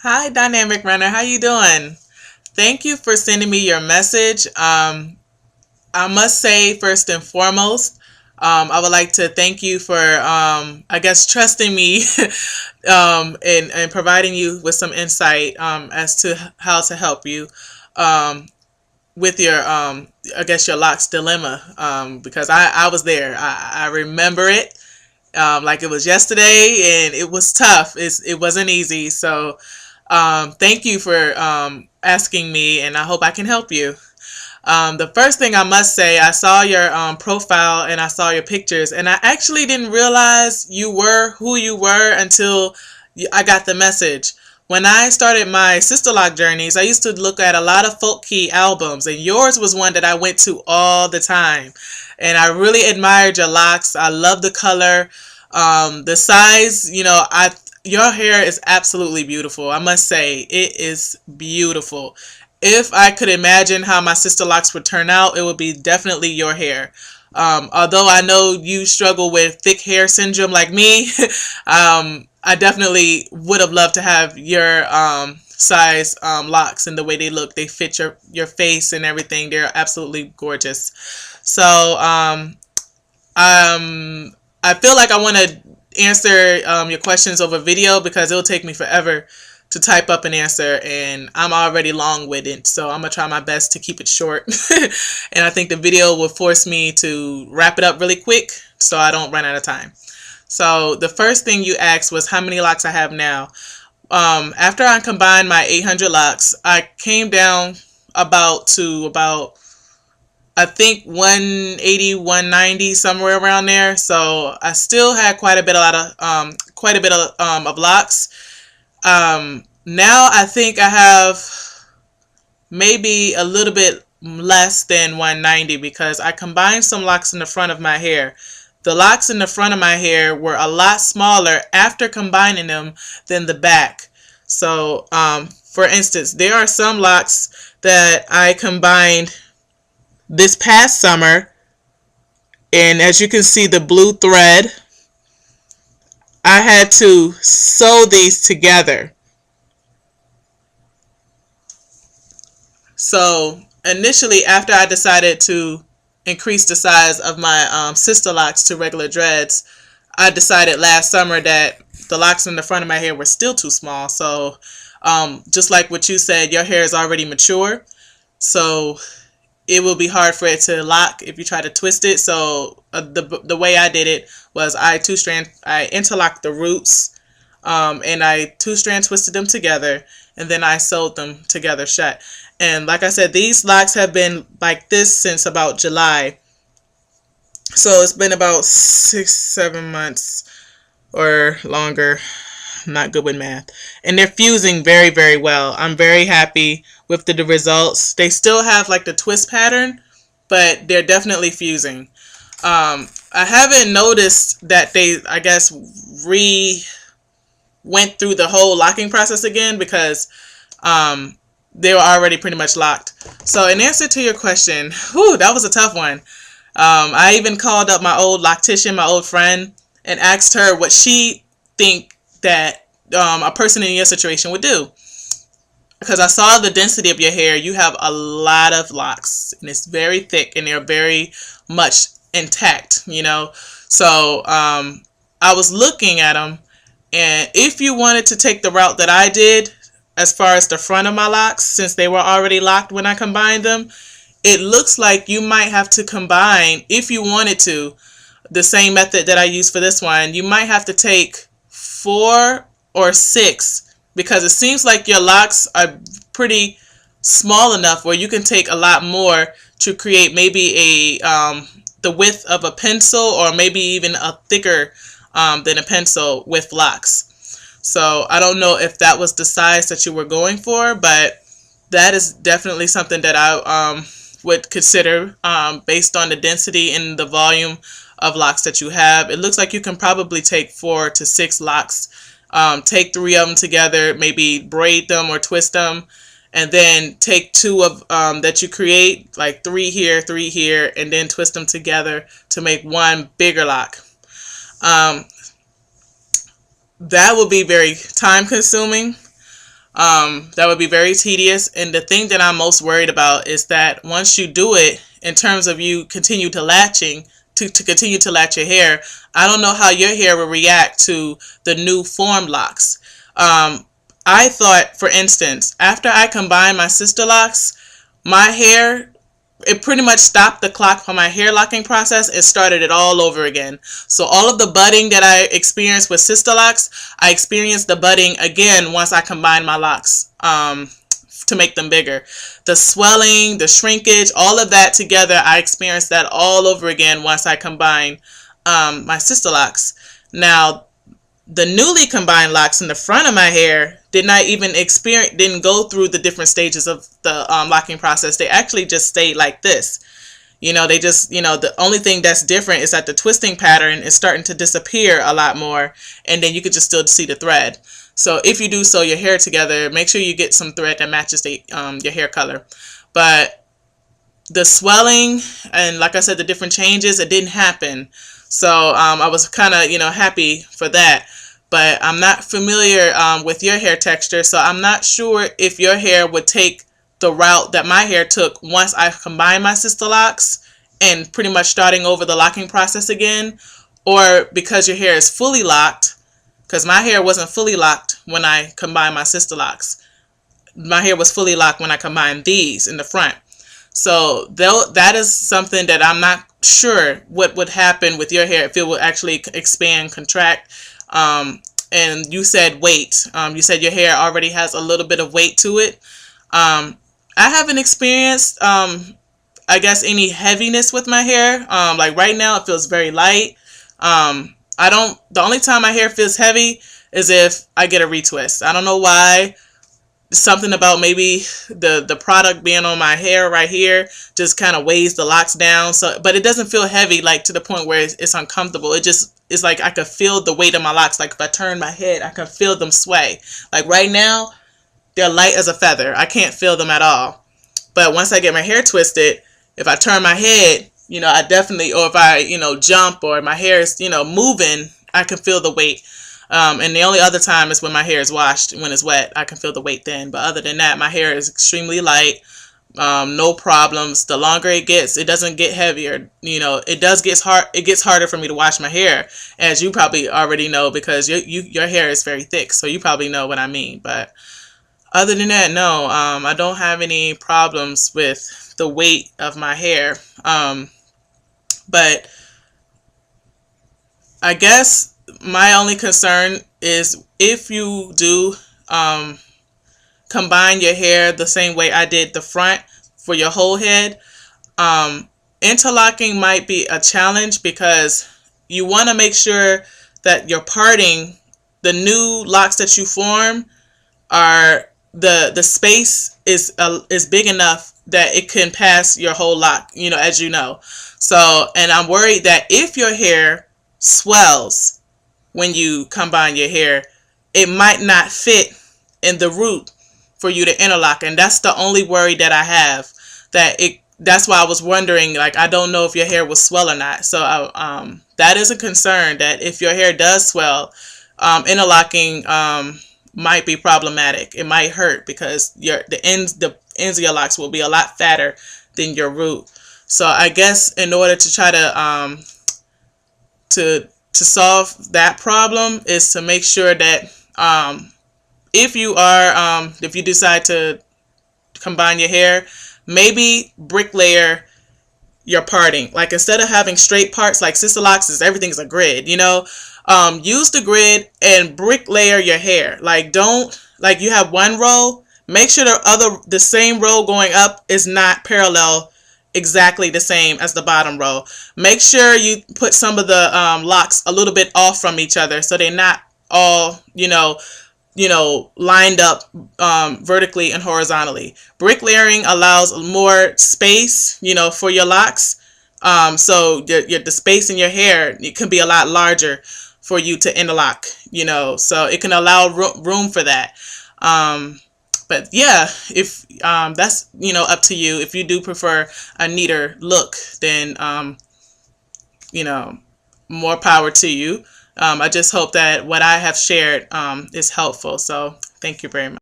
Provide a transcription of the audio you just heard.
Hi, Dynamic Runner. How you doing? Thank you for sending me your message. I must say, first and foremost, I would like to thank you for, I guess, trusting me and providing you with some insight as to how to help you um, with your, I guess, your locks dilemma. Because I was there. I remember it like it was yesterday, and it was tough. It wasn't easy. So thank you for asking me, and I hope I can help you. The first thing I must say, I saw your profile and I saw your pictures, and I actually didn't realize you were who you were until I got the message. When I started my Sisterlock journeys, I used to look at a lot of folk key albums, and yours was one that I went to all the time. And I really admired your locks. I love the color, the size. Your hair is absolutely beautiful. I must say, it is beautiful. If I could imagine how my Sisterlocks would turn out, it would be definitely your hair. Although I know you struggle with thick hair syndrome like me, I definitely would have loved to have your size locks and the way they look. They fit your face and everything. They're absolutely gorgeous. So I feel like I want to answer your questions over video because it'll take me forever to type up an answer, and I'm already long-winded, so I'm gonna try my best to keep it short. And I think the video will force me to wrap it up really quick so I don't run out of time. So the first thing you asked was how many locks I have now. After I combined my 800 locks, I came down about I think 180, 190, somewhere around there. So I still had quite a bit of locks. Now I think I have maybe a little bit less than 190 because I combined some locks in the front of my hair. The locks in the front of my hair were a lot smaller after combining them than the back. So, for instance, there are some locks that I combined this past summer, and as you can see, the blue thread, I had to sew these together. So initially, after I decided to increase the size of my Sisterlocks to regular dreads, I decided last summer that the locks in the front of my hair were still too small. So just like what you said, your hair is already mature, so it will be hard for it to lock if you try to twist it. So the way I did it was I interlocked the roots, and I two strand twisted them together, and then I sewed them together shut. And like I said, these locks have been like this since about July. So it's been about 6, 7 months or longer. I'm not good with math. And they're fusing very, very well. I'm very happy with the results. They still have like the twist pattern, but they're definitely fusing. I haven't noticed that they, I guess, went through the whole locking process again because they were already pretty much locked. So in answer to your question, whew, that was a tough one. I even called up my old loctician, my old friend, and asked her what she think that a person in your situation would do. Because I saw the density of your hair. You have a lot of locks, and it's very thick, and they're very much intact, you know. So I was looking at them, and if you wanted to take the route that I did, as far as the front of my locks, since they were already locked when I combined them, it looks like you might have to combine, if you wanted to, the same method that I used for this one. You might have to take 4 or 6 because it seems like your locks are pretty small enough where you can take a lot more to create maybe the width of a pencil, or maybe even a thicker than a pencil with locks. So I don't know if that was the size that you were going for, but that is definitely something that I would consider based on the density and the volume of locks that you have. It looks like you can probably take 4 to 6 locks, take 3 of them together, maybe braid them or twist them, and then take 2 of that you create, like 3 here, and then twist them together to make one bigger lock. That will be very time consuming. That would be very tedious. And the thing that I'm most worried about is that once you do it, in terms of you continue to continue to latch your hair, I don't know how your hair will react to the new form locks. I thought, for instance, after I combined my Sisterlocks, my hair, it pretty much stopped the clock for my hair locking process and started it all over again. So all of the budding that I experienced with Sisterlocks, I experienced the budding again once I combined my locks to make them bigger. The swelling, the shrinkage, all of that together, I experienced that all over again once I combined my Sisterlocks. Now, the newly combined locks in the front of my hair didn't go through the different stages of the locking process. They actually just stayed like this. They just, the only thing that's different is that the twisting pattern is starting to disappear a lot more, and then you could just still see the thread. So if you do sew your hair together, make sure you get some thread that matches your hair color. But the swelling and, like I said, the different changes, it didn't happen. So I was kind of, happy for that. But I'm not familiar with your hair texture, so I'm not sure if your hair would take the route that my hair took once I combined my Sisterlocks and pretty much starting over the locking process again, or because your hair is fully locked, because my hair wasn't fully locked when I combined my Sisterlocks. My hair was fully locked when I combined these in the front. So that is something that I'm not sure what would happen with your hair, if it would actually expand, contract. And you said weight. You said your hair already has a little bit of weight to it. I haven't experienced, I guess, any heaviness with my hair. Like right now, it feels very light. The only time my hair feels heavy is if I get a retwist. I don't know why. Something about maybe the product being on my hair right here just kind of weighs the locks down. But it doesn't feel heavy, like to the point where it's uncomfortable. It's like I could feel the weight of my locks. Like if I turn my head, I can feel them sway. Like right now, they're light as a feather. I can't feel them at all. But once I get my hair twisted, if I turn my head, I definitely, or if I, jump or my hair is, moving, I can feel the weight. And the only other time is when my hair is washed, when it's wet, I can feel the weight then. But other than that, my hair is extremely light. No problems. The longer it gets, it doesn't get heavier. It gets harder for me to wash my hair, as you probably already know, because your hair is very thick. So you probably know what I mean. But other than that, no, I don't have any problems with the weight of my hair. But I guess my only concern is if you do combine your hair the same way I did the front for your whole head, interlocking might be a challenge, because you want to make sure that your parting, the new locks that you form, are the space is big enough that it can pass your whole lock, as you know. So, and I'm worried that if your hair swells when you combine your hair, it might not fit in the root for you to interlock. And that's the only worry that I have. That's why I was wondering, like, I don't know if your hair will swell or not. So that is a concern, that if your hair does swell, interlocking might be problematic. It might hurt, because the ends of your locks will be a lot fatter than your root. So I guess in order to try to solve that problem is to make sure that if you decide to combine your hair, maybe bricklayer your parting. Like, instead of having straight parts like Sisterlocks, everything's a grid, use the grid and bricklayer your hair. Like, you have one row, make sure the same row going up is not parallel exactly the same as the bottom row. Make sure you put some of the locks a little bit off from each other, so they're not all lined up vertically and horizontally. Bricklayering allows more space, for your locks. So the space in your hair, it can be a lot larger for you to interlock, so it can allow room for that. But yeah, if that's up to you. If you do prefer a neater look, then more power to you. I just hope that what I have shared is helpful. So thank you very much.